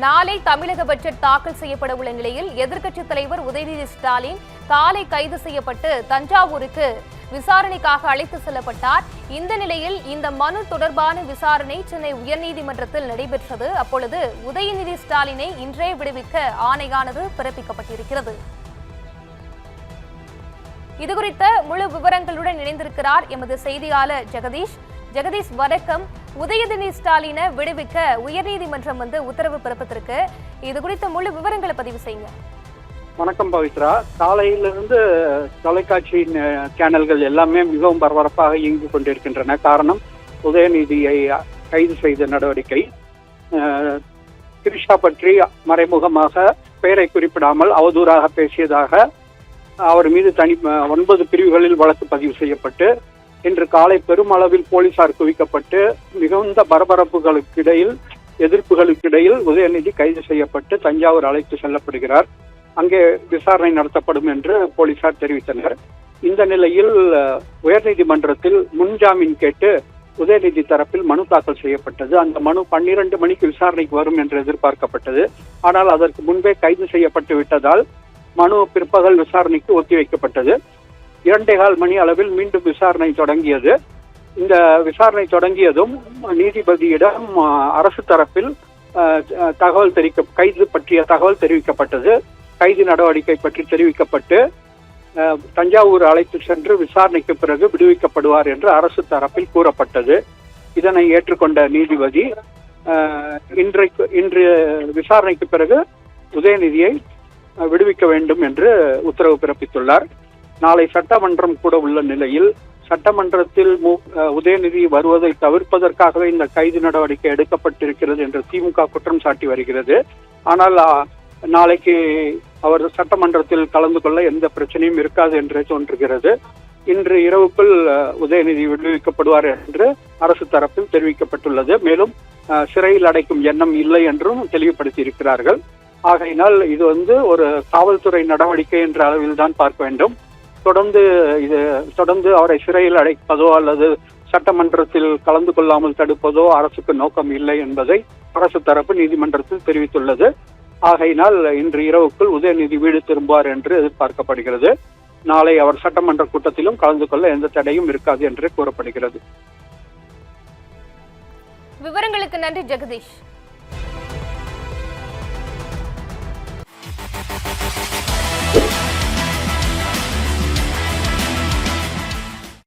நாளை தமிழக பட்ஜெட் தாக்கல் செய்யப்பட உள்ள நிலையில் எதிர்க்கட்சித் தலைவர் உதயநிதி ஸ்டாலின் காலை கைது செய்யப்பட்டு தஞ்சாவூருக்கு விசாரணைக்காக அழைத்து செல்லப்பட்டார். இந்த நிலையில் இந்த மனு தொடர்பான விசாரணை சென்னை உயர்நீதிமன்றத்தில் நடைபெற்றது. அப்பொழுது உதயநிதி ஸ்டாலினை இன்றே விடுவிக்க ஆணையானது பிறப்பிக்கப்பட்டிருக்கிறது. இதுகுறித்த முழு விவரங்களுடன் இணைந்திருக்கிறார் எமது செய்தியாளர் ஜெகதீஷ். ஜெகதீஷ், வணக்கம். உதயநிதி ஸ்டாலினை விடுவிக்க உயர்நீதிமன்றம் உத்தரவு பிறப்பித்திருக்கு. இது குறித்த முழு விவரங்களை பதிவு செய்யுங்க. வணக்கம் பவித்ரா. காலையிலிருந்து தொலைக்காட்சி சேனல்கள் எல்லாமே மிகவும் பரபரப்பாக இயங்கிக் கொண்டிருக்கின்றன. காரணம், உதயநிதியை கைது செய்த நடவடிக்கை. திரிஷா பற்றி மறைமுகமாக பெயரை குறிப்பிடாமல் அவதூறாக பேசியதாக அவர் மீது 9 பிரிவுகளில் வழக்கு பதிவு செய்யப்பட்டு இன்று காலை பெருமளவில் போலீசார் குவிக்கப்பட்டு மிகுந்த பரபரப்புகளுக்கிடையில் எதிர்ப்புகளுக்கிடையில் உதயநிதி கைது செய்யப்பட்டு தஞ்சாவூர் அழைத்து செல்லப்படுகிறார். அங்கே விசாரணை நடத்தப்படும் என்று போலீசார் தெரிவித்தனர். இந்த நிலையில் உயர்நீதிமன்றத்தில் முன்ஜாமீன் கேட்டு உதயநிதி தரப்பில் மனு தாக்கல் செய்யப்பட்டது. அந்த மனு 12 மணிக்கு விசாரணைக்கு வரும் என்று எதிர்பார்க்கப்பட்டது. ஆனால் அதற்கு முன்பே கைது செய்யப்பட்டு விட்டதால் மனு பிற்பகல் விசாரணைக்கு ஒத்திவைக்கப்பட்டது. 2.25 மணி அளவில் மீண்டும் விசாரணை தொடங்கியது. இந்த விசாரணை தொடங்கியதும் நீதிபதியிடம் அரசு தரப்பில் கைது பற்றிய தகவல் தெரிவிக்கப்பட்டது. கைது நடவடிக்கை பற்றி தெரிவிக்கப்பட்டு தஞ்சாவூர் அழைத்து சென்று விசாரணைக்கு பிறகு விடுவிக்கப்படுவார் என்று அரசு தரப்பில் கூறப்பட்டது. இதனை ஏற்றுக்கொண்ட நீதிபதி இன்று விசாரணைக்கு பிறகு உதயநிதியை விடுவிக்க வேண்டும் என்று உத்தரவு பிறப்பித்துள்ளார். நாளை சட்டமன்றம் கூட உள்ள நிலையில் சட்டமன்றத்தில் உதயநிதி வருவதை தவிர்ப்பதற்காகவே இந்த கைது நடவடிக்கை எடுக்கப்பட்டிருக்கிறது என்று திமுக குற்றம் சாட்டி வருகிறது. ஆனால் நாளைக்கு அவர் சட்டமன்றத்தில் கலந்து கொள்ள எந்த பிரச்சனையும் இருக்காது என்று தோன்றுகிறது. இன்று இரவுக்குள் உதயநிதி விடுவிக்கப்படுவார் என்று அரசு தரப்பில் தெரிவிக்கப்பட்டுள்ளது. மேலும் சிறையில் அடைக்கும் எண்ணம் இல்லை என்றும் தெளிவுபடுத்தி இருக்கிறார்கள். ஆகையினால் இது ஒரு காவல்துறை நடவடிக்கை என்ற அளவில் தான் பார்க்க வேண்டும். தொடர்ந்து அவரை சிறையில் அடைப்பதோ அல்லது சட்டமன்றத்தில் கலந்து கொள்ளாமல் தடுப்பதோ அரசுக்கு நோக்கம் இல்லை என்பதை அரசு தரப்பு நீதிமன்றத்தில் தெரிவித்துள்ளது. ஆகையினால் இன்று இரவுக்குள் உதயநிதி வீடு திரும்புவார் என்று எதிர்பார்க்கப்படுகிறது. நாளை அவர் சட்டமன்ற கூட்டத்திலும் கலந்து கொள்ள எந்த தடையும் இருக்காது என்று கூறப்படுகிறது. விவரங்களுக்கு நன்றி ஜெகதீஷ்.